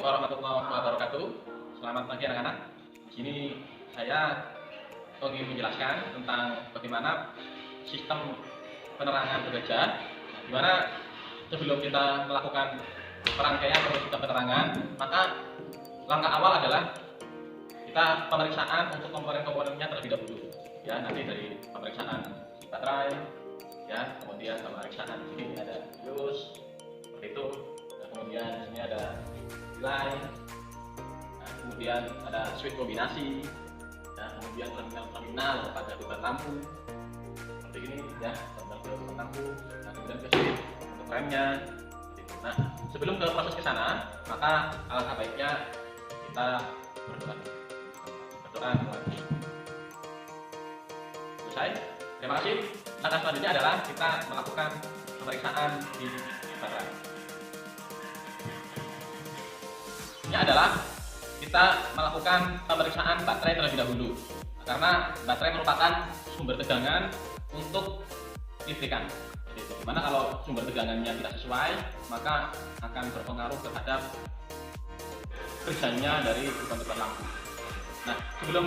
Assalamualaikum warahmatullahi wabarakatuh. Selamat pagi anak-anak. Di sini saya ingin menjelaskan tentang bagaimana sistem penerangan bekerja. Di mana sebelum kita melakukan perangkaian atau sistem penerangan, maka langkah awal adalah kita pemeriksaan untuk komponen-komponennya terlebih dahulu. Ya, nanti dari pemeriksaan baterai, ya, kemudian pemeriksaan di sini ada fuse, seperti itu. Nah, kemudian di sini ada relay, nah, kemudian ada switch kombinasi, nah, kemudian terminal pada beban lampu seperti ini, ya, terminal ke beban lampu, nah, kemudian ke switch untuk remnya. Nah, sebelum ke proses ke sana, maka alangkah baiknya kita berdoa. Selesai. Terima kasih. Langkah selanjutnya adalah kita melakukan pemeriksaan di baterai. Ini adalah kita melakukan pemeriksaan baterai terlebih dahulu, karena baterai merupakan sumber tegangan untuk listrikan. Dimana kalau sumber tegangannya tidak sesuai, maka akan berpengaruh terhadap kerjanya dari beban lampu. Nah, sebelum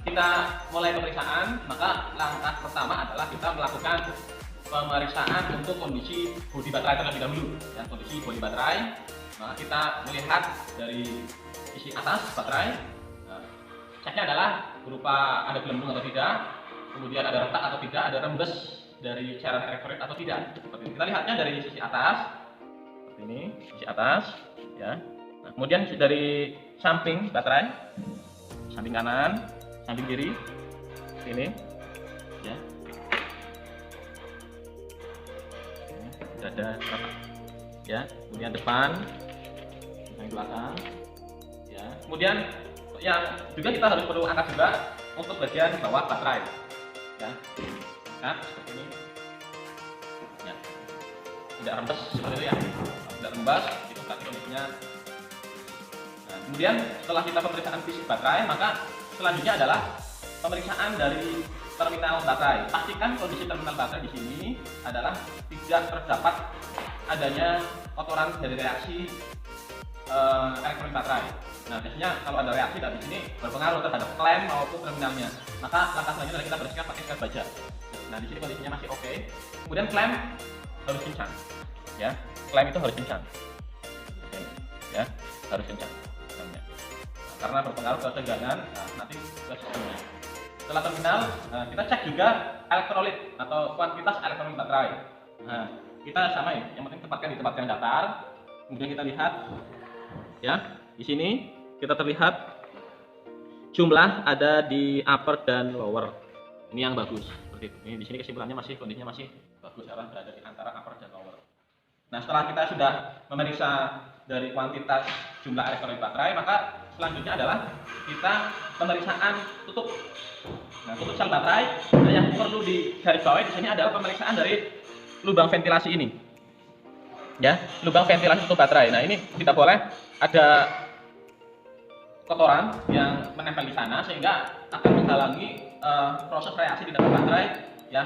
kita mulai pemeriksaan, maka langkah pertama adalah kita melakukan pemeriksaan untuk kondisi bodi baterai terlebih dahulu. Ya, kondisi bodi baterai, maka kita melihat dari sisi atas baterai. Nah, ceknya adalah berupa ada gelembung atau tidak, kemudian ada retak atau tidak, ada rembes dari cairan elektrolit atau tidak. Seperti ini. Kita lihatnya dari sisi atas, seperti ini, sisi atas, ya. Nah, kemudian dari samping baterai, samping kanan, samping kiri, ini, ya. Ini ada retak, ya. Kemudian depan, samping belakang, ya. Kemudian yang juga kita harus perlu angkat juga untuk bagian bawah baterai, ya. Nah, seperti ini, ya. Tidak rembes seperti itu, ya. Tidak rembes, itu tadi kondisinya. Nah, kemudian setelah kita pemeriksaan fisik baterai, maka selanjutnya adalah pemeriksaan dari terminal baterai. Pastikan kondisi terminal baterai di sini adalah tidak terdapat adanya kotoran dari reaksi elektronik baterai. Nah, biasanya kalau ada reaksi dari sini berpengaruh terhadap klem maupun terminalnya. Maka langkah selanjutnya adalah kita bersihkan pakai sikat baja. Nah, di sini kondisinya masih oke. Kemudian klem harus kencang, ya. Klem itu harus kencang, oke, ya, harus kencang. Nah, karena berpengaruh ke tegangan, nah, nanti ke sistemnya. Setelah terminal, nah, kita cek juga elektrolit atau kuantitas elektrolit baterai. Nah, kita samain, yang penting tempatkan di tempat yang datar. Kemudian kita lihat, ya, di sini kita terlihat jumlah ada di upper dan lower. Ini yang bagus. Ini di sini kesimpulannya kondisinya masih bagus, karena berada di antara upper dan lower. Nah, setelah kita sudah memeriksa dari kuantitas jumlah elektrolit baterai, maka selanjutnya adalah kita pemeriksaan tutup. Nah, tutup sel baterai. Nah, yang perlu digarisbawahi di sini adalah pemeriksaan dari lubang ventilasi ini. Ya, lubang ventilasi tutup baterai. Nah, ini tidak boleh ada kotoran yang menempel di sana sehingga akan menghalangi proses reaksi di dalam baterai, ya,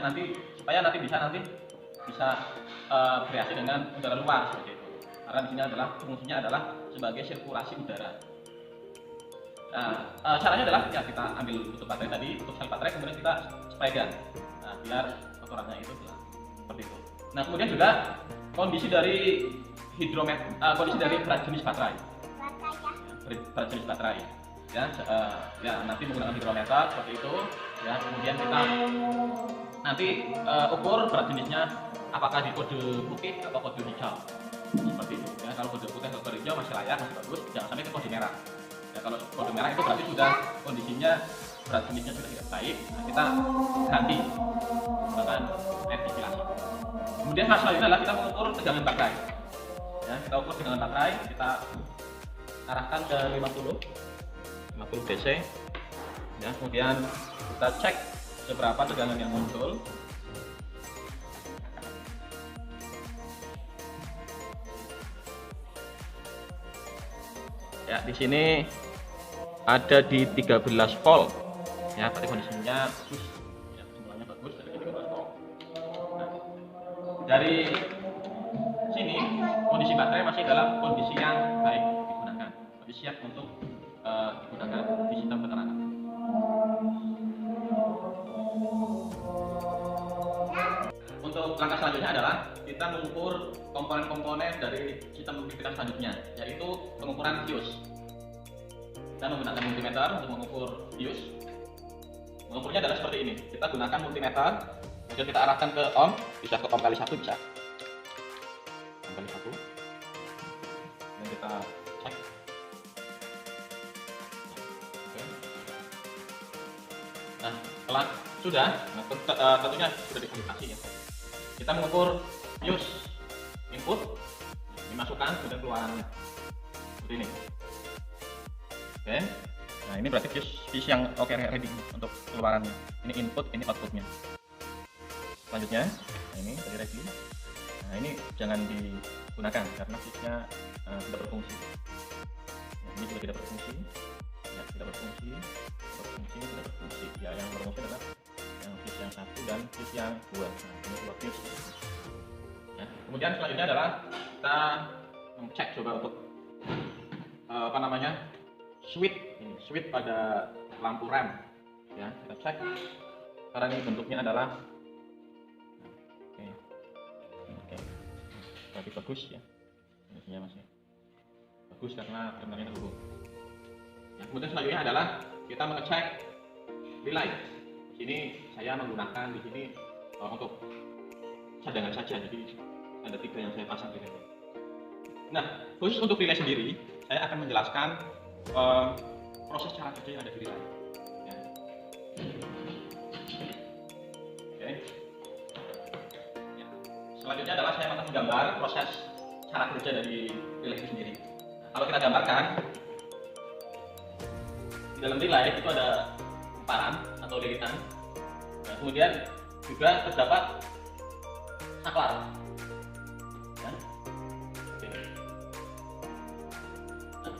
supaya nanti bisa bereaksi dengan udara luar seperti itu. Karena di sini adalah fungsinya adalah sebagai sirkulasi udara. Nah, caranya adalah ya kita ambil tutup baterai tadi, tutup sel baterai, kemudian kita spray gun. Nah, biar kotorannya itu hilang seperti itu. Nah, kemudian juga kondisi dari kondisi dari berat jenis baterai. Berat jenis baterai. Ya, nanti menggunakan hidrometer seperti itu, ya. Kemudian kita nanti ukur berat jenisnya apakah di kode putih atau kode hijau seperti itu, ya. Kalau kode putih atau kode hijau masih layak, masih bagus, jangan sampai ke kode merah, ya. Kalau kode merah itu berarti sudah kondisinya berat jenisnya sudah tidak baik. Nah, kita ganti menggunakan air distilasi. Kemudian hal selanjutnya adalah kita mengukur tegangan baterai, ya. Kita ukur tegangan baterai, kita arahkan ke 50 DC, ya. Kemudian kita cek seberapa tegangan yang muncul. Ya, di sini ada di 13 volt, ya. Tadi kondisinya bagus, ya, jumlahnya bagus dari 13 volt. Nah, dari sini kondisi baterai masih dalam kondisi yang baik digunakan. siap untuk digunakan di sistem penerangan. Untuk langkah selanjutnya adalah kita mengukur komponen-komponen dari sistem kita selanjutnya, yaitu pengukuran bios. Kita menggunakan multimeter untuk mengukur bios. Mengukurnya adalah seperti ini. Kita gunakan multimeter, kemudian kita arahkan ke ohm, bisa ke ohm kali 1 bisa. Ohm kali 1. Dan kita cek. Oke. Nah, setelah sudah, tentunya sudah divalidasi ya. Kita mengukur bios input, dimasukkan kemudian keluarannya seperti ini. Oke, nah ini berarti bios yang oke ready untuk keluarannya. Ini input, ini outputnya. Selanjutnya, nah ini tadi ready. Nah ini jangan digunakan karena biosnya tidak berfungsi. Nah, ini juga tidak berfungsi. Ya, tidak berfungsi, tidak berfungsi. Ya, yang berfungsi adalah yang bios yang 1 dan bios yang 2. Nah, ini 2 bios. Ya, kemudian selanjutnya adalah kita mengecek coba untuk switch pada lampu rem. Ya, kita cek karena ini bentuknya adalah oke. Berarti bagus ya. Ini masih bagus karena terminalnya terhubung. Ya, kemudian selanjutnya adalah kita mengecek relay. Di sini saya menggunakan di sini untuk cadangan saja, jadi ada 3 yang saya pasang di sini. Nah, khusus untuk relay sendiri, saya akan menjelaskan proses cara kerja yang ada di relay. Ya. Oke. Ya. Selanjutnya adalah saya akan menggambar proses cara kerja dari relay itu sendiri. Nah, kalau kita gambarkan, di dalam relay itu ada kumparan atau lilitan. Nah, kemudian juga terdapat saklar. Ya. Oke. Nah,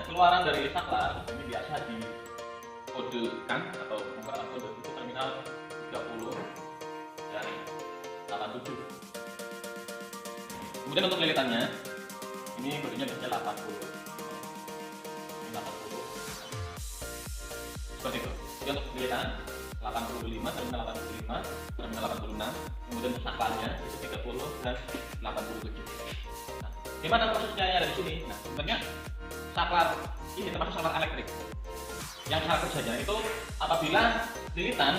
keluaran dari saklar ini biasa dikodekan atau menggunakan kode itu terminal 30 dan 87. Kemudian untuk lilitannya, ini kodenya biasanya 80. Ini 80. Seperti itu. Jadi untuk lilitan 85, terminal 85, terminal 86, kemudian untuk saklarnya itu 30 dan 87. Nah, gimana prosesnya yang ada di sini? Nah, sebenarnya saklar ini termasuk saklar elektrik. Yang cara kerjanya itu apabila lilitan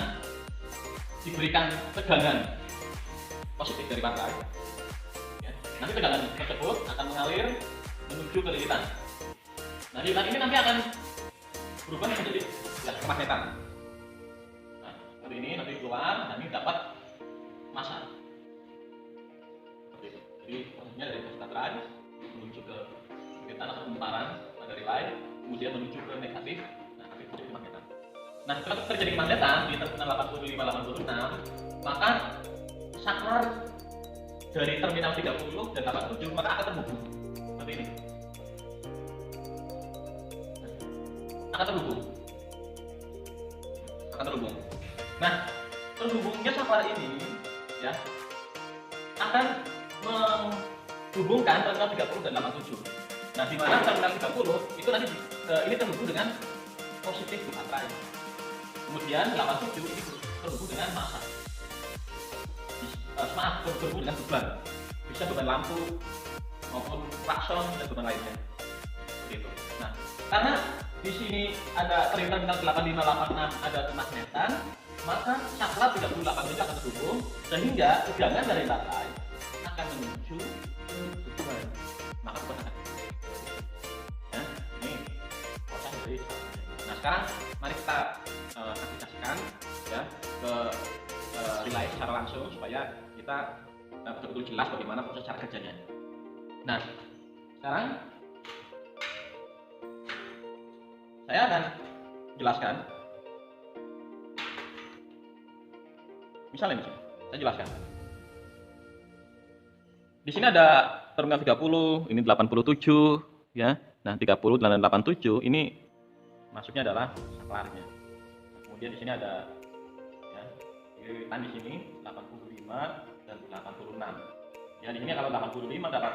diberikan tegangan positif dari baterai, ya, nanti tegangan tersebut akan mengalir menuju ke lilitan. Nah, lilitan ini nanti akan berubah menjadi kemagnetan. Nah, seperti ini nanti keluar, dan ini dapat massa. Seperti itu. Jadi prosesnya dari baterai menuju ke lilitan atau kumparan dari relay, kemudian menuju ke negatif. Nah, nanti terjadi kemagnetan. Nah, setelah terjadi kemagnetan di terminal 85-86, maka saklar dari terminal 30 dan 87 maka akan terhubung seperti ini. Akan terhubung. Nah, terhubungnya saklar ini ya akan menghubungkan terminal 30 dan 87. Nah, di mana terminal 30 itu nanti ini terhubung dengan positif di baterai. Kemudian 87 ini terhubung dengan massa. Terhubung dengan beban. Bisa beban lampu maupun klakson dan beban lainnya. Seperti itu. Nah, karena di sini ada terminal 8586 ada kemagnetan, maka saklar 38 ini akan terhubung sehingga tegangan dari baterai akan menuju ke beban. Maka beban akan ya, ini proses dari. Nah, sekarang mari kita aplikasikan ya ke relay secara langsung supaya kita betul-betul jelas bagaimana proses cara kerjanya. Nah, sekarang saya akan jelaskan. Misalnya saya jelaskan. Di sini ada terminal 30, ini 87 ya. Nah, 30 dan 87 ini masuknya adalah saklarnya. Kemudian di sini ada ya, lilitan di sini 85 dan 86. Ya, di sini kalau 85 dapat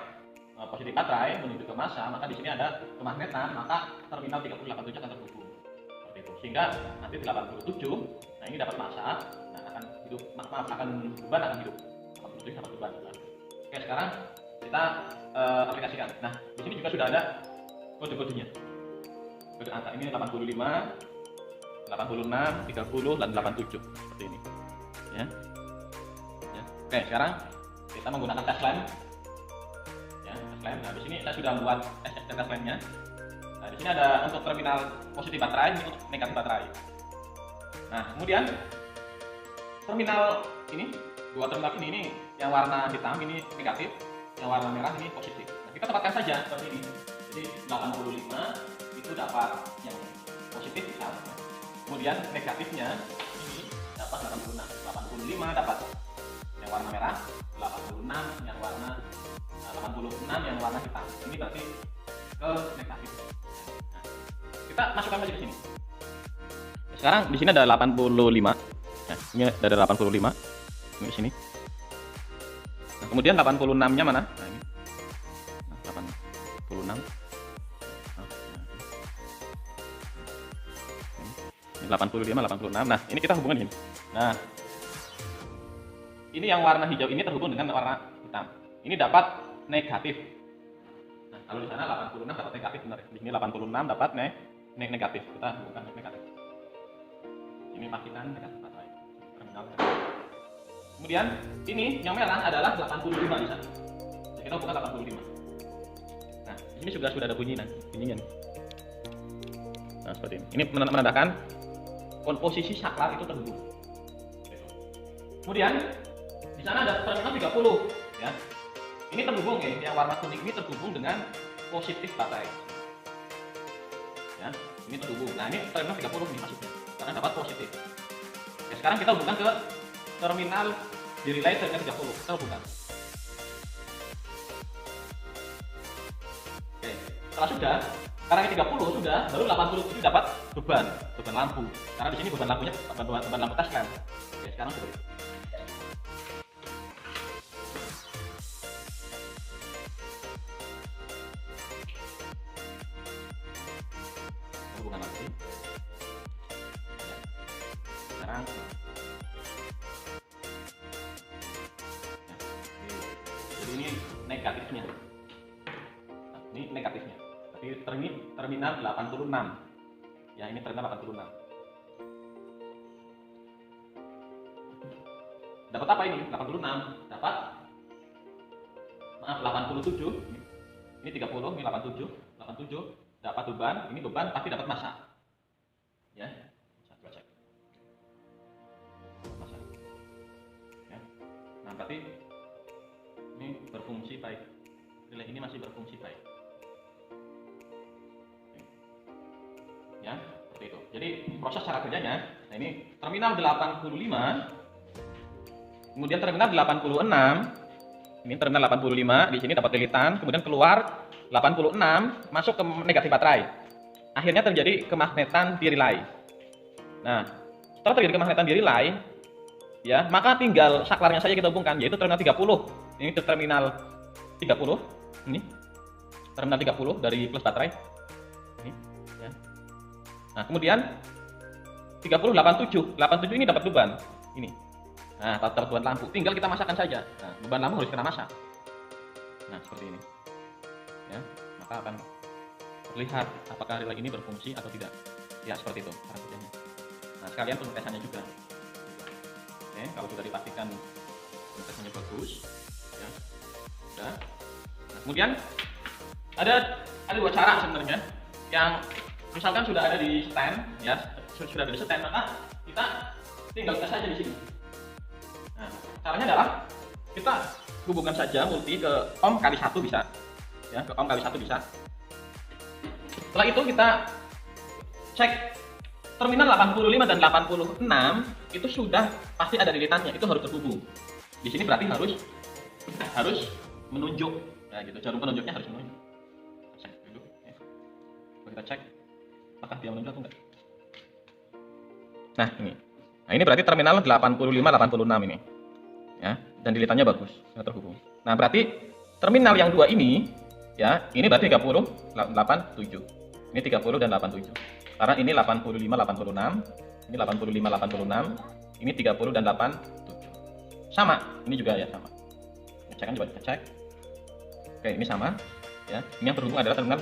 positif baterai menuju ke massa, maka di sini ada kemagnetan, maka terminal 387 akan terhubung. Seperti itu. Sehingga nanti 87, nah ini dapat massa, nah akan hidup, akan beban akan hidup. 87 dapat beban. Nah, oke, sekarang kita aplikasikan. Nah, di sini juga sudah ada kode-kodenya. Kode angka ini 85, 86, 30, dan 87 seperti ini. Ya. Oke, sekarang kita menggunakan test lamp. Ya, test lamp. Nah, di sini saya sudah membuat test lampnya. Nah, di sini ada untuk terminal positif baterai, ini untuk negatif baterai. Nah, kemudian terminal ini, dua terminal ini yang warna hitam ini negatif, yang warna merah ini positif. Nah, kita tempatkan saja seperti ini. Jadi 85 itu dapat yang positif hitam. Kemudian negatifnya ini dapat 86. 85 dapat yang warna merah, 86 yang warna 86 yang warna hitam. Ini berarti ke negatif. Nah, kita masukkan saja ke sini. Sekarang di sini ada 85. Nah, ini ada 85. Ini di sini. Nah, kemudian 86-nya mana? Nah, ini. Nah, 86. Ini 85, 86. Nah, ini kita hubungkan ini. Nah, ini yang warna hijau ini terhubung dengan warna hitam. Ini dapat negatif. Nah, kalau di sana 86 dapat negatif, benar. Di sini 86 dapat negatif. Kita hubungkan negatif. Ini pakitan negatif baterai. Terminal. Kemudian ini yang merah adalah 85 di sana. Jadi kita hubungkan 85. Nah, ini sudah ada bunyinya nih. Nah, seperti ini. Ini menandakan posisi saklar itu terhubung. Kemudian di sana ada terminal 30 ya. Ini terhubung ya, yang warna kuning ini terhubung dengan positif baterai. Ya, ini terhubung. Nah, ini terminal 30 nih masuknya. Karena dapat positif. Ya, sekarang kita hubungkan ke terminal di relay terminal 30. Kita hubungkan. Oke, setelah sudah, karena ini 30 sudah, baru 87 dapat beban lampu. Karena di sini beban lampunya beban lampu test lamp. Oke, sekarang sudah. Hubungan lagi. Sekarang jadi ini negatifnya. Nah, ini negatifnya. Tapi terminal 86. Ya, ini terminal 86. Dapat apa ini? 86. Dapat 87. Ini 30, ini 87. 87 dapat beban, ini beban tapi dapat massa. Ya. Coba cek. Massa. Ya. Nah, berarti ini berfungsi baik. Relay ini masih berfungsi baik. Ya, seperti itu. Jadi proses cara kerjanya, nah ini terminal 85, kemudian terminal 86, ini terminal 85 di sini dapat lilitan, kemudian keluar 86 masuk ke negatif baterai. Akhirnya terjadi kemagnetan di relay. Nah, setelah terjadi kemagnetan di relay, ya, maka tinggal saklarnya saja kita hubungkan, yaitu terminal 30. Ini terminal 30, ini terminal 30 dari plus baterai. Ini, ya. Nah, kemudian 30 87 ini dapat beban. Ini. Nah, dapat beban lampu. Tinggal kita masakkan saja. Nah, beban lampu harus kena masak. Nah, seperti ini. Ya, maka akan terlihat apakah relay ini berfungsi atau tidak. Ya, seperti itu cara kerjanya. Nah, sekalian pengetesannya juga. Oke, kalau sudah dipastikan pengetesannya bagus, ya, sudah. Nah, kemudian ada dua cara sebenarnya. Yang misalkan sudah ada di stand, ya, sudah ada di stand, maka kita tinggal tes saja di sini. Nah, caranya adalah kita hubungkan saja multi ke ohm kali 1 bisa. Ya, ke ohm kali 1 bisa. Setelah itu kita cek terminal 85 dan 86 itu sudah pasti ada lilitannya, itu harus terhubung. Di sini berarti harus menunjuk. Nah, gitu, jarum penunjuknya harus menunjuk. Cek dulu, ya. Kita cek apakah dia menunjuk atau enggak. Nah, ini. Nah, ini berarti terminal 85 86 ini. Ya, dan lilitannya bagus, sudah terhubung. Nah, berarti terminal yang dua ini Ya, ini berarti 30, 87. Ini 30 dan 87. Karena ini 85, 86. Ini 85, 86. Ini 30 dan 87. Sama, ini juga ya sama. Cek kan, coba kita cek. Oke, ini sama. Ya, ini yang terhubung adalah terminal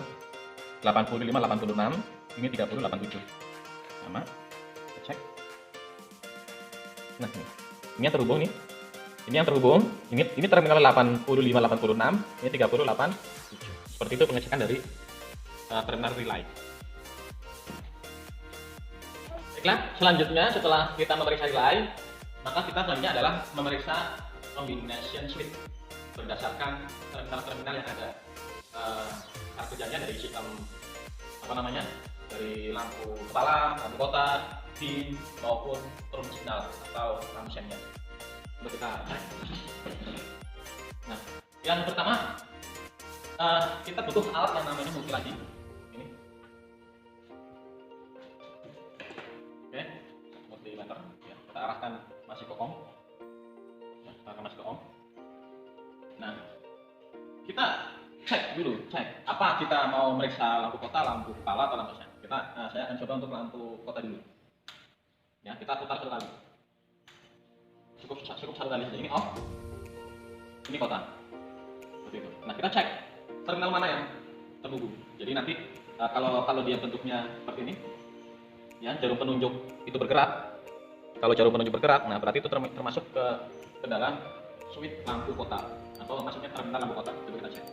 85, 86. Ini 30, 87. Sama. Kita cek. Nah, ini yang terhubung nih. Ini yang terhubung. Ini terminal 85, 86. Ini 30, 87. Seperti itu pengecekan dari terminal relay. Baiklah, selanjutnya setelah kita memeriksa relay, maka kita selanjutnya adalah memeriksa combination switch berdasarkan terminal-terminal yang ada. Cara kerjanya dari sistem dari lampu kepala, lampu kotak, DIN maupun turun signal atau lampu sennya. Untuk kita cek. Nah, yang pertama kita butuh alat yang namanya multilaji. Ini. Oke, multimeter. Ya, kita arahkan masih ke on. Ya, kita arahkan masih ke on. Nah, kita cek apa kita mau meriksa lampu kota, lampu kepala atau lampu sen. Saya akan coba untuk lampu kota dulu. Ya, kita putar satu kali. Cukup satu kali saja. Ini off. Ini kota. Seperti itu. Nah, kita cek terminal mana yang terhubung. Jadi nanti kalau dia bentuknya seperti ini, ya jarum penunjuk itu bergerak. Kalau jarum penunjuk bergerak, nah berarti itu termasuk ke dalam switch lampu kota atau maksudnya terminal lampu kota. Coba kita cek.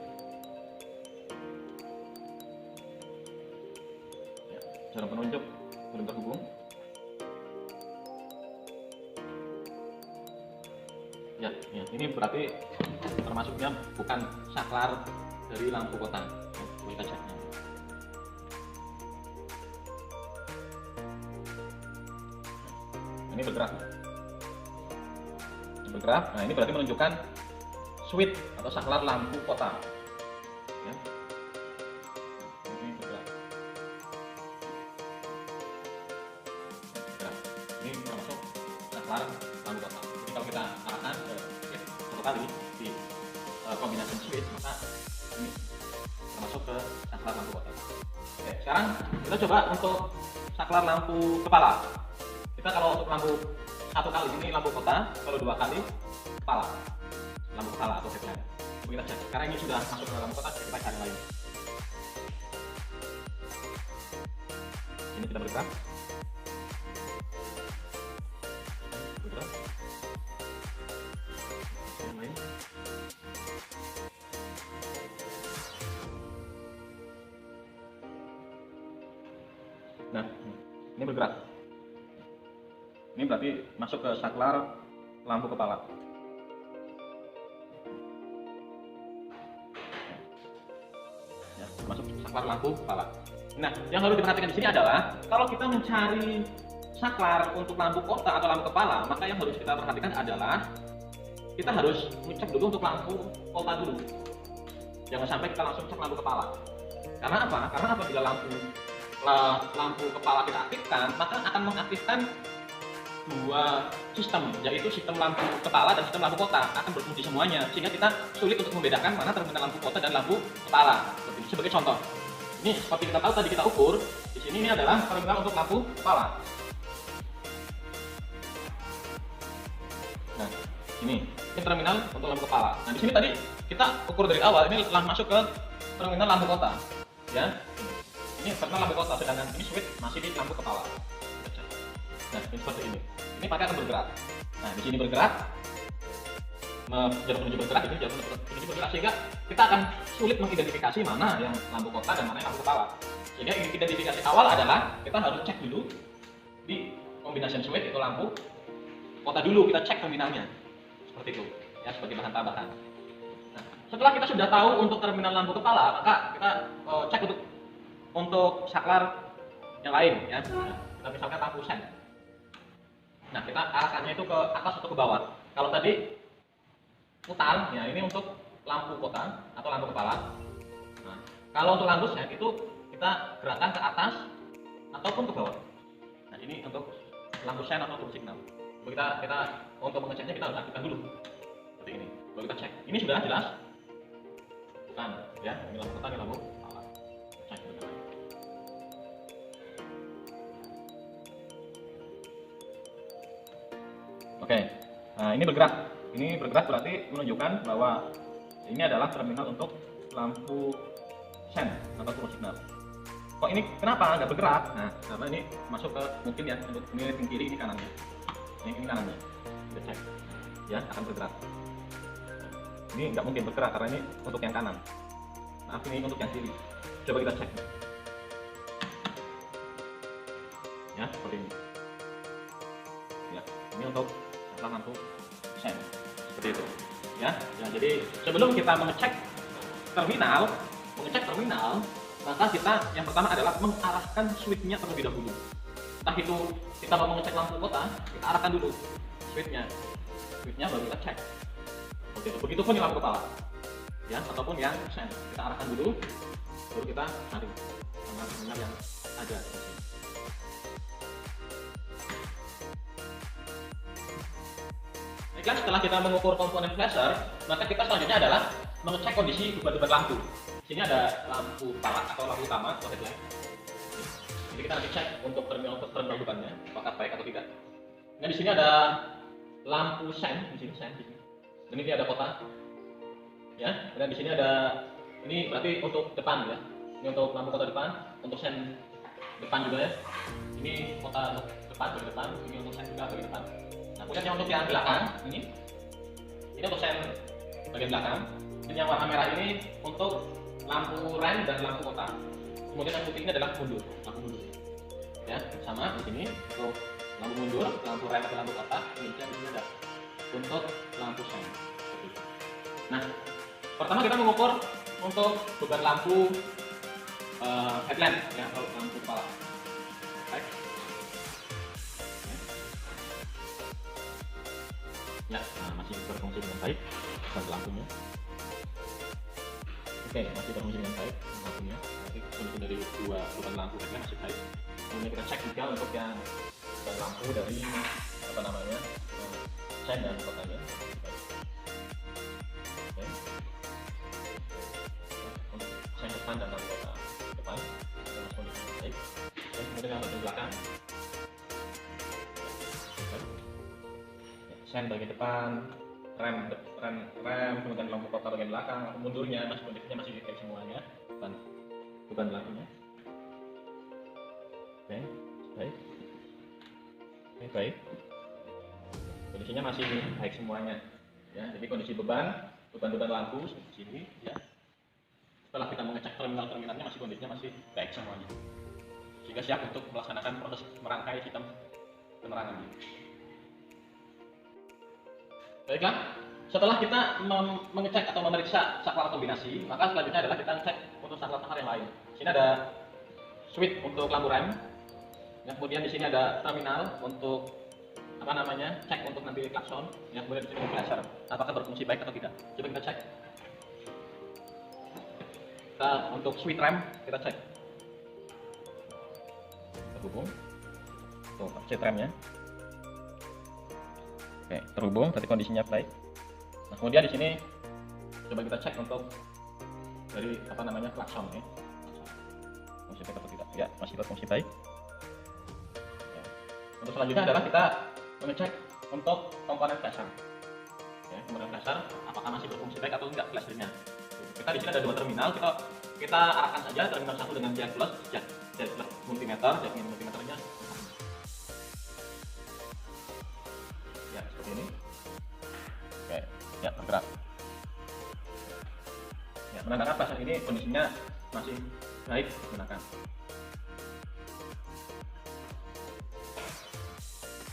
Ya, jarum penunjuk belum terhubung. Ya, ini berarti termasuknya bukan saklar dari lampu kota. Kita cek. Ini bergerak. Nah ini berarti menunjukkan switch atau saklar lampu kota. Ya. Ini bergerak. Ini termasuk saklar lampu kota. Jadi kalau kita arahkan satu kali di kombinasi switch, maka ini termasuk ke saklar lampu kota. Oke, sekarang kita coba untuk saklar lampu kepala. Kita kalau untuk lampu satu kali ini lampu kota, kalau dua kali kepala, lampu kepala atau headlamp. Kita cek. Sekarang ini sudah masuk ke lampu kota, kita cari lain. Ini kita bergerak. Yang lain. Nah, ini bergerak. Ini berarti masuk ke saklar lampu kepala. Ya, masuk saklar lampu kepala. Nah, yang harus diperhatikan di sini adalah kalau kita mencari saklar untuk lampu kota atau lampu kepala, maka yang harus kita perhatikan adalah kita harus ngecek dulu untuk lampu kota dulu. Jangan sampai kita langsung cek lampu kepala. Karena apa? Karena apabila lampu kepala kita aktifkan, maka akan mengaktifkan dua sistem, yaitu sistem lampu kepala dan sistem lampu kota akan berfungsi semuanya, sehingga kita sulit untuk membedakan mana terminal lampu kota dan lampu kepala. Sebagai contoh, ini seperti kita tahu tadi kita ukur di sini, ini adalah terminal untuk lampu kepala. Nah, ini terminal untuk lampu kepala. Nah, di sini tadi kita ukur dari awal, ini telah masuk ke terminal lampu kota, ya. Ini terminal lampu kota, sedangkan ini switch masih di lampu kepala. Nah, ini seperti ini. Ini pakai akan bergerak. Nah, di sini bergerak, jarum penunjuk bergerak, ini jarum penunjuk bergerak, sehingga kita akan sulit mengidentifikasi mana yang lampu kota dan mana yang lampu kepala. Sehingga identifikasi awal adalah kita harus cek dulu di combination switch itu lampu kota dulu, kita cek terminalnya. Seperti itu, ya, sebagai bahan tambahan. Nah, setelah kita sudah tahu untuk terminal lampu kepala, maka kita cek untuk saklar yang lain, ya. Nah, kita misalkan lampu sen. Nah, kita arahkannya itu ke atas atau ke bawah. Kalau tadi putar, ya ini untuk lampu kota atau lampu kepala. Nah, kalau untuk lampu sen itu kita gerakkan ke atas ataupun ke bawah. Nah, ini untuk lampu sen atau turun signal. Kita untuk mengeceknya kita harus aktifkan dulu. Seperti ini. Baru kita cek. Ini sudah jelas. Kan, ya, ini lampu kota, ini lampu kepala. Cek benar. Oke, nah ini bergerak. Ini bergerak berarti menunjukkan bahwa ini adalah terminal untuk lampu sen atau turbo signal. Kok ini kenapa nggak bergerak? Nah, karena ini masuk ke mungkin ya, ini kiri, ini kanannya. Ini kanannya. Kita cek, ya akan bergerak. Ini nggak mungkin bergerak karena ini untuk yang kanan. Maaf, ini untuk yang kiri. Coba kita cek. Ya, seperti ini. Ya, ini untuk lampu sen. Seperti itu. Ya, jadi sebelum kita mengecek terminal, maka kita yang pertama adalah mengarahkan switch-nya terlebih dahulu. Entah itu kita mau mengecek lampu kota, kita arahkan dulu switch-nya baru kita cek. Oke, begitupun yang lampu kepala, ya, ataupun yang sen, kita arahkan dulu, baru kita cari terminal yang ada. Baiklah, setelah kita mengukur komponen flasher, maka kita selanjutnya adalah mengecek kondisi beban-beban lampu. Di sini ada lampu kepala atau lampu utama atau headlight. Jadi kita nanti cek untuk terminal bebannya apakah baik atau tidak. Nah, di sini ada lampu sen, di sini sen. Dan ini ada kota. Ya, dan di sini ada, ini berarti untuk depan ya. Ini untuk lampu kota depan, untuk sen depan juga ya. Ini kota untuk depan bagian depan, ini untuk sen juga bagian depan. Nah, kemudian yang untuk yang belakang ini untuk sen bagian belakang. Dan yang warna merah ini untuk lampu rem dan lampu kota. Kemudian yang putih ini adalah lampu mundur. Ya, sama di sini untuk lampu mundur, lampu rem atau lampu kota. Ini di sini ada untuk lampu sen. Nah, pertama kita mengukur untuk beban lampu headlamp ya, atau lampu kepala. Baik. Ya, nah, masih berfungsi dengan baik lampunya. Oke, masih berfungsi dengan baik lampunya. Jadi kondisi dari dua beban lampu headlamp masih baik. Kemudian kita cek juga untuk yang beban lampu dari apa namanya sen dan kotanya. Oke. Untuk sen depan dan lampu kota depan dalam kondisi baik. Oke, kemudian yang bagian belakang. Sen bagian depan, rem, kemudian lampu kota bagian belakang, lampu mundurnya masih kondisinya masih baik semuanya, beban lampunya. Oke, baik. Kondisinya masih baik semuanya, ya. Jadi kondisi beban lampu di sini, ya. Setelah kita mengecek terminalnya masih kondisinya masih baik semuanya, sehingga siap untuk melaksanakan proses merangkai sistem penerangan. Baiklah, setelah kita mengecek atau memeriksa saklar kombinasi, maka selanjutnya adalah kita ngecek untuk saklar yang lain. Di sini ada switch untuk lampu rem. Ya, kemudian di sini ada terminal untuk apa namanya? Cek untuk nanti klakson. Ya, kemudian di sini flasher. Apakah berfungsi baik atau tidak? Coba kita cek. Kita untuk switch rem kita cek. Terhubung. Tuh, switch remnya. Oke, terhubung, tadi kondisinya baik. Nah, kemudian di sini coba kita cek untuk dari apa namanya klakson ya. Fungsi baik atau tidak? Ya, masih berfungsi baik. Ya. Untuk selanjutnya adalah kita mengecek untuk komponen flasher. Ya, komponen flasher apakah masih berfungsi baik atau enggak flashernya. Kita di sini ada dua terminal, kita arahkan saja terminal satu dengan jack plus multimeter, jack multimeternya. Ya, seperti ini. Oke, ya bergerak. Ya, menandakan flasher ini kondisinya masih baik digunakan.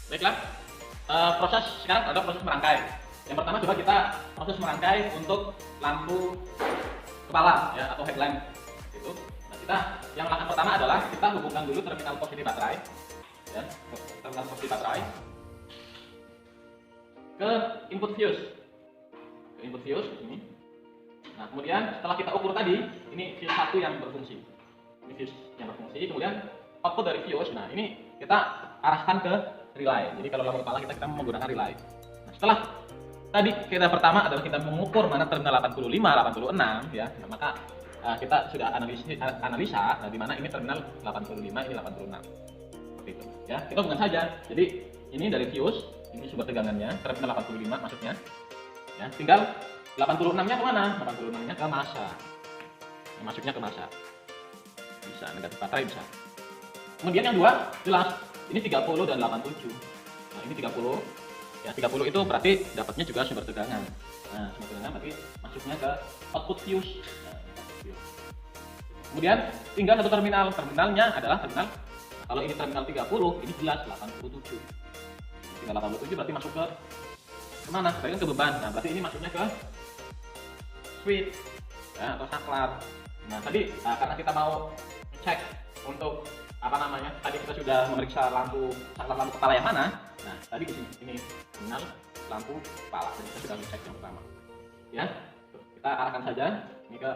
Baiklah, proses sekarang ada proses merangkai. Yang pertama coba kita proses merangkai untuk lampu kepala ya atau headlamp. Itu. Nah, kita yang langkah pertama adalah kita hubungkan dulu terminal positif baterai, ya, terminal positif baterai ke input fuse ini. Nah, kemudian setelah kita ukur tadi, ini fuse 1 yang berfungsi. Ini fuse yang berfungsi, kemudian output dari fuse. Nah, ini kita arahkan ke relay. Jadi kalau lampu kepala kita menggunakan relay. Nah, setelah tadi kita pertama adalah kita mengukur mana terminal 85, 86 ya. Nah, maka kita sudah analisa di mana ini terminal 85, ini 86. Seperti itu ya. Kita hubungkan saja. Jadi ini dari fuse, ini sumber tegangannya, terminal 85 maksudnya. Ya, tinggal 86-nya ke mana? 86-nya ke massa. Ya, masuknya ke massa. Bisa negatif baterai bisa. Kemudian yang dua jelas ini 30 dan 87. Nah, ini 30. Ya, 30 itu berarti dapatnya juga sumber tegangan. Nah, sumber tegangan berarti masuknya ke output fuse. Nah, output fuse. Kemudian tinggal satu terminal. Terminalnya adalah terminal, kalau ini terminal 30, ini jelas 87. Tinggal 87 berarti masuk ke kemana? Berarti kan ke beban. Nah, berarti ini masuknya ke switch ya, atau saklar. Nah, tadi karena kita mau cek untuk apa namanya? Tadi kita sudah memeriksa lampu saklar lampu kepala yang mana. Nah, tadi di sini ini terminal lampu kepala. Jadi kita sudah cek yang pertama. Ya, kita arahkan saja ini ke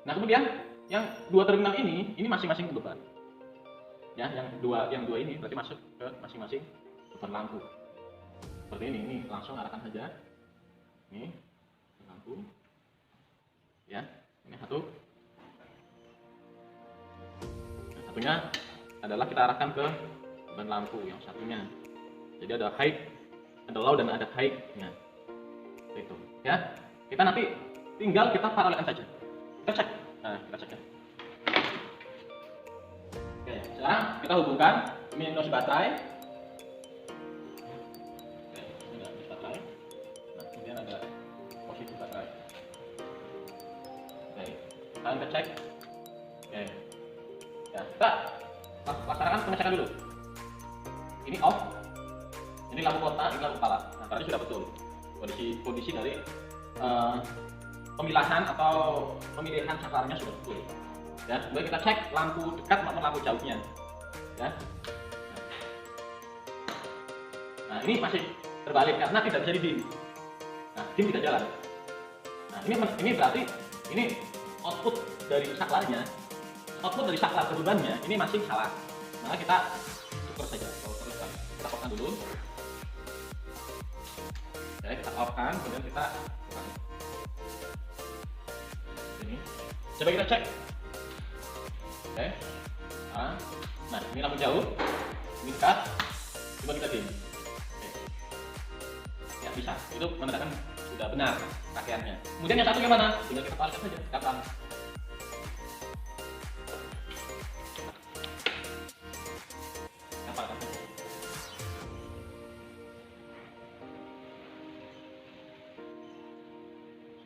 Nah, kemudian yang dua terminal ini masing-masing beban. Ya, yang dua ini berarti masuk ke masing-masing beban lampu. Seperti ini langsung arahkan saja. Ini lampu. Ya, ini satu. Nah, satunya adalah kita arahkan ke beban lampu yang satunya. Jadi ada high, ada low dan ada high-nya. Itu. Ya. Kita nanti tinggal kita paralelkan saja. Kita cek. Nah, kita cek ya. Oke, sekarang kita hubungkan ini nose baterai. Oke, ini ada nose baterai. Nah, kemudian ada posisi baterai. Oke, kalian kita cek. Oke. Ya, kita laksanakan pengecekan dulu. Ini off. Ini lampu kota, ini lampu kepala. Nah, berarti sudah betul kondisi dari pemilahan atau pemilihan saklarnya sudah betul. Ya, kemudian kita cek lampu dekat maupun lampu jauhnya. Ya. Nah, ini masih terbalik karena tidak bisa di-dim. Nah, dim tidak jalan. Nah, ini berarti ini output dari saklarnya, output dari saklar kebebannya ini masih salah. Maka kita ukur saja. Kita off-kan dulu. Ya, kita off-kan, kemudian kita ini. Coba kita cek. Oke. Nah, ini lampu jauh, ini dekat. Coba kita dim. Oke. Ya, bisa. Itu menandakan sudah benar pakaiannya. Kemudian yang satu gimana? Tinggal kita balikan saja. Kapan?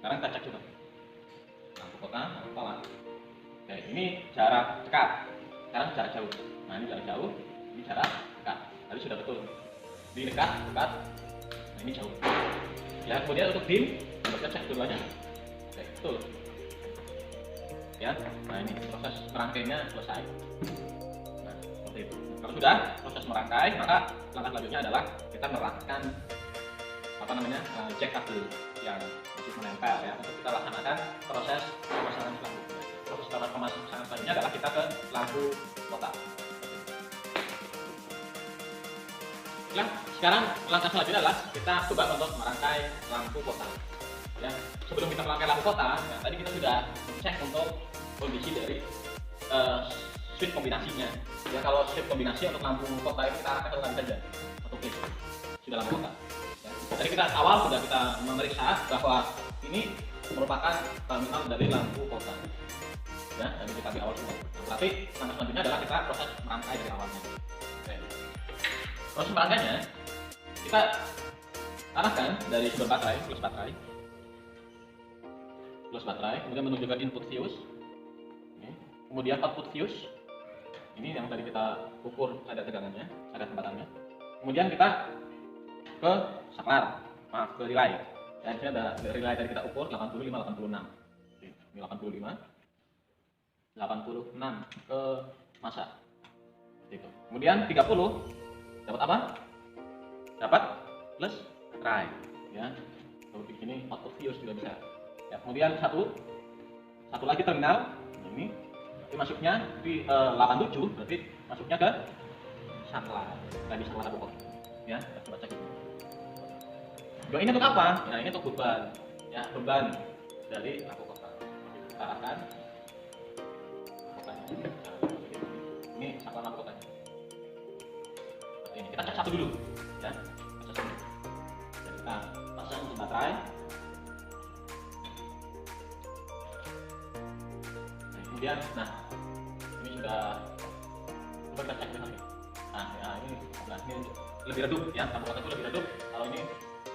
Sekarang kita cek coba. Lampu kota, lampu kepala. Oke, ini jarak dekat. Sekarang jarak jauh. Nah, ini jarak jauh, ini jarak dekat. Tadi sudah betul. Ini dekat. Nah, ini jauh. Ya, kemudian untuk dim, kita cek dulunya. Oke, betul. Ya, nah ini proses merangkainya selesai. Nah, seperti itu. Kalau sudah proses merangkai, maka langkah selanjutnya adalah kita merapikan apa namanya jack kabel yang masih menempel ya, untuk kita laksanakan proses pemasangan selanjutnya. Proses pemasangan selanjutnya adalah kita ke lampu kota. Nah, sekarang langkah selanjutnya adalah kita coba untuk merangkai lampu kota. Ya, sebelum kita merangkai lampu kota, ya, tadi kita sudah cek untuk kondisi dari switch kombinasinya. Ya, kalau switch kombinasi untuk lampu kota itu kita arahkan ke saja satu klik sudah lampu kota. Tadi kita awal sudah kita memeriksa bahwa ini merupakan terminal dari lampu kota. Ya, jadi kita di awal sudah. Tapi langkah selanjutnya adalah kita proses merangkai dari awalnya. Oke. Proses merangkainya kita arahkan dari sumber baterai, plus baterai, kemudian menuju ke input fuse. Ini. Kemudian output fuse. Ini yang tadi kita ukur ada tegangannya, ada kesempatannya. Kemudian kita ke saklar, ke relay. Dan ini ada relay tadi kita ukur 85, 86. Ini 85, 86 ke massa. Itu. Kemudian 30 dapat apa? Dapat plus baterai. Ya. Kalau di sini output fuse juga bisa. Ya. Kemudian satu lagi terminal. Nah, ini masuknya di 87, berarti masuknya ke saklar. Tadi saklar lampu kota. Ya, kita coba cek. Ini untuk apa? Nah, ini untuk beban. Ya, beban dari lampu kota. Kita arahkan kotanya. Ini saklar lampu kotanya. Seperti ini. Kita cek satu dulu, ya. Kita cek dulu. Jadi kita pasang untuk baterai. Nah, kemudian, ini sudah coba kita cek nanti. Nah, ini untuk lebih redup, ya. Lampu kota itu lebih redup. Kalau ini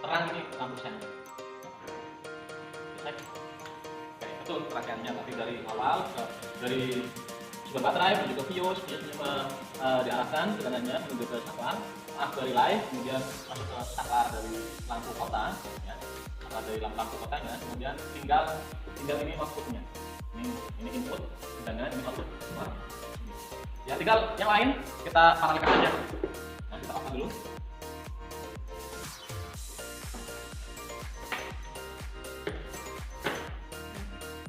terang, ini lampu sen. Cek. Oke, betul rangkaiannya, tapi dari awal dari sumber baterai menuju ke fuse, diarahkan tegangannya menuju ke saklar, dari live, kemudian masuk ke saklar dari lampu kota, ya. Saklar dari lampu kotanya, kemudian tinggal ini outputnya. Ini input, tegangan, ini output. Ya, tinggal yang lain kita paralelkan aja. Nah, kita pasang dulu.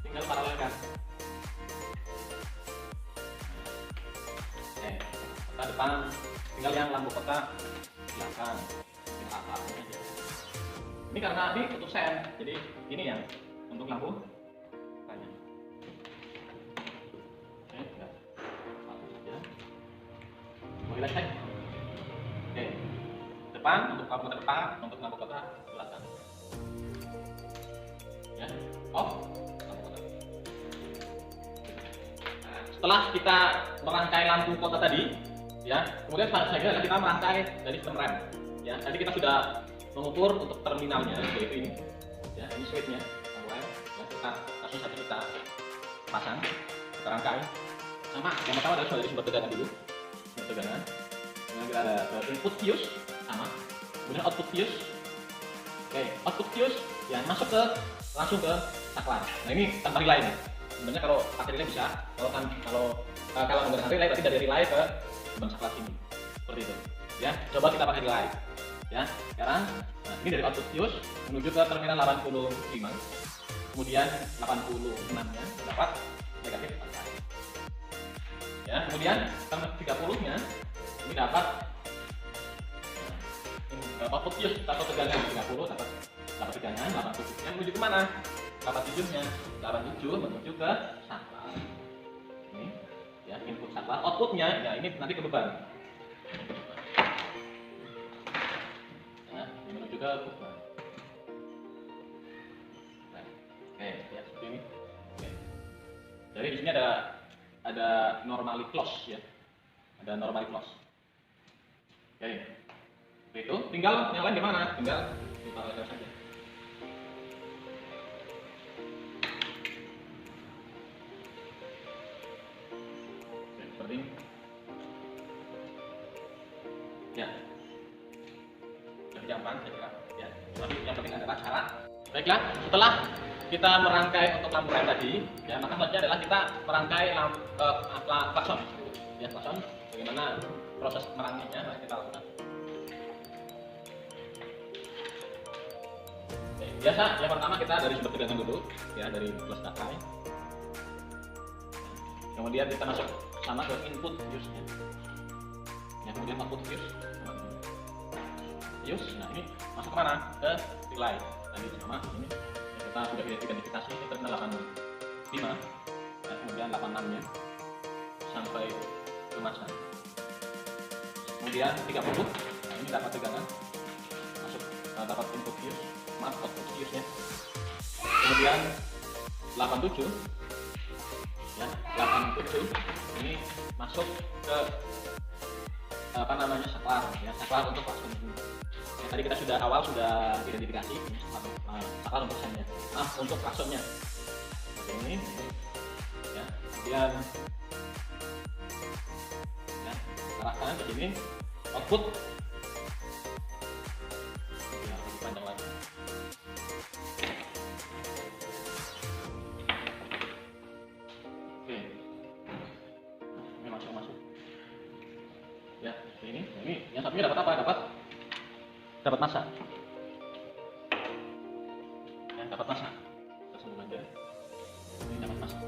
Tinggal paralelkan. Oke, kita depan, tinggal yang lampu kota belakang. Kita aparatnya aja. Ini karena ini untuk sen, jadi ini yang untuk lampu kotanya. Oke, ya. Kita cek. Oke, depan untuk lampu depan, untuk lampu kota belakang. Ya, off lampu kota. Nah, setelah kita merangkai lampu kota tadi, ya, kemudian selanjutnya adalah kita merangkai dari sistem rem. Ya, tadi kita sudah mengukur untuk terminalnya, yaitu ini. Ya, ini switchnya, lampu rem. Ya, kita langsung saja kita pasang, kita rangkai. Sama, yang pertama adalah dari sumber tegangan dulu. Tegangan, kemudian kita ada input fuse sama, kemudian output fuse. Oke, output fuse ya masuk langsung ke saklar. Nah, ini tanpa relay nih. Sebenarnya kalau pakai relay bisa, kalau menggunakan relay berarti dari relay ke gerbang saklar sini, seperti itu. Ya, coba kita pakai relay. Ya, sekarang ini dari output fuse menuju ke terminal 85, kemudian 86-nya dapat negatif. Ya, kemudian 30-nya ini dapat output fuse atau tegangan 30, dapat tegangan 87. Yang menuju ke mana? 87-nya 87 menuju ke saklar. Ini ya input saklar, outputnya ya ini nanti ke beban. Ya, ini menuju ke beban. Nah, oke, ya seperti ini. Oke. Jadi di sini ada normally close, ya, ada normally close. Oke, itu tinggal yang lain gimana? Tinggal diparalelkan saja. Oke, seperti ini. Ya, lebih gampang saya kira. Ya, tapi yang penting adalah cara. Baiklah, setelah kita merangkai untuk lampu rem tadi, ya maka selanjutnya adalah kita merangkai klakson. Ya, klakson, bagaimana proses merangkainya, mari kita lakukan. Oke, biasa yang pertama kita dari sumber tegangan dulu, ya dari plus baterai. Kemudian kita masuk sama ke input fuse-nya. Ya, kemudian output fuse. Nah ini masuk ke mana? Ke relay. Tadi sama ini. Kita sudah identifikasi ini terminal 85, ya, kemudian 86-nya sampai ke masa. Kemudian 30, nah ini dapat tegangan, masuk dapat input fuse, output fuse-nya. Kemudian 87, ya 87 ini masuk ke saklar, ya saklar untuk klakson ini. Ya, tadi kita awal sudah identifikasi saklar untuk sennya, untuk klaksonnya. Oke, ini ya, kemudian ya, arahkan ke sini, output ya, lebih panjang lagi. Oke, ini masuk ya, ini yang satunya dapat apa? Dapat massa. Ya, dapat massa. Kita sambung aja. Ini dapat massa.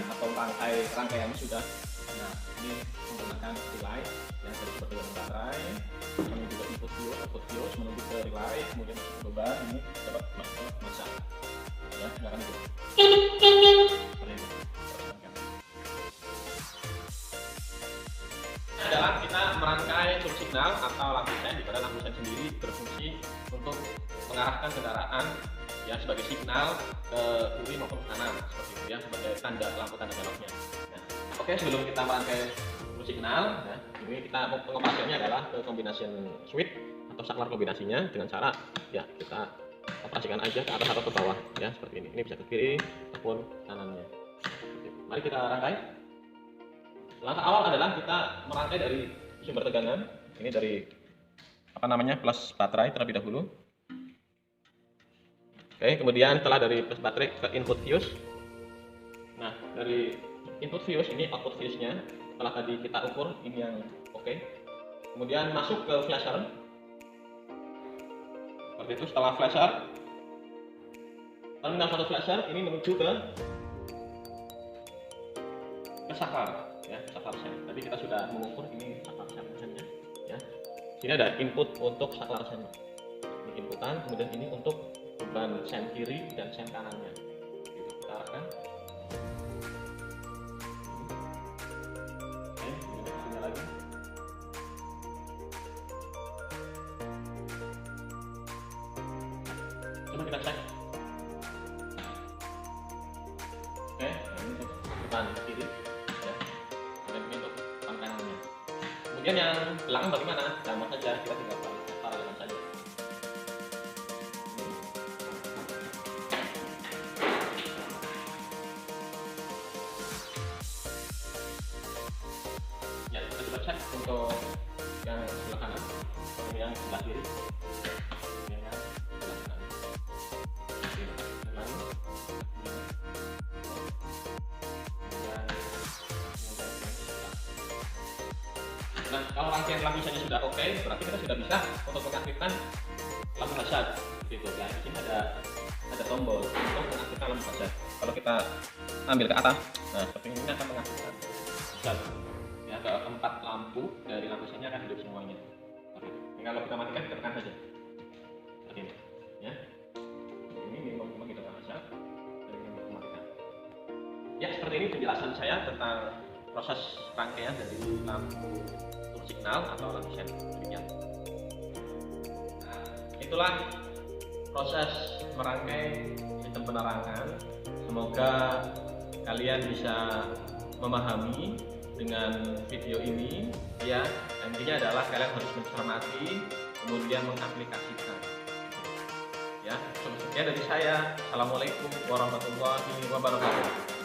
atau rangkaiannya sudah. Nah, ini menggunakan relay yang tadi seperti yang baterai, menunggu ke input fuse, menunggu ke relay, kemudian masuk ke beban, ini dapat masuk ke masa. Ya, silakan itu. Seperti itu. Adalah kita merangkai surut signal atau lampu sen, di mana lampu sen sendiri berfungsi untuk mengarahkan kendaraan ya sebagai signal ke kiri maupun ke kanan seperti itu ya, sebagai lampu tanda beloknya. Nah, oke, sebelum kita merangkai surut signal, nah, ini kita pengoperasionnya adalah ke combination switch atau saklar kombinasinya dengan cara ya kita operasikan aja ke atas atau ke bawah ya, seperti ini. Ini bisa ke kiri maupun kanannya. Mari kita rangkai. Langkah awal adalah kita merangkai dari sumber tegangan. Ini dari plus baterai terlebih dahulu. Oke, kemudian setelah dari plus baterai ke input fuse. Nah, dari input fuse ini output fuse-nya. Setelah tadi kita ukur ini yang oke. Kemudian masuk ke flasher. Seperti itu. Setelah flasher, terminal satu flasher ini menuju ke saklar ya, saklar sen. Tadi kita sudah mengukur ini saklar sennya ya. Sini ada input untuk saklar sen. Ini inputan, kemudian ini untuk beban sen kiri dan sen kanannya. Gitu, kita arahkan. Oke, ini sini lagi. Coba kita cek. Oke, ini untuk beban kiri. Kemudian yang belakang bagaimana? Sama saja, kita tinggal paralelan saja. Ya, kita coba cek untuk yang sebelah kanan, yang sebelah kiri, yang sebelah kanan. Nah, kalau rangkaian lampu sennya sudah oke, berarti kita sudah bisa untuk mengaktifkan lampu hazard. Gitu ya. Di sini ada tombol untuk mengaktifkan lampu hazard. Kalau kita ambil ke atas, nah seperti ini akan mengaktifkan hazard. Ya, ke 4 lampu dari lampu sennya akan hidup semuanya. Ini kalau kita matikan, kita tekan saja. Seperti ini, ya. Ini minimum hidupkan hazard, dan ini mematikan. Ya, seperti ini penjelasan saya tentang proses rangkaian dari lampu signal atau lampu sen. Nah, itulah proses merangkai sistem penerangan. Semoga kalian bisa memahami dengan video ini ya. Intinya adalah kalian harus mencermati kemudian mengaplikasikan ya. Sekian dari saya. Assalamualaikum warahmatullahi wabarakatuh.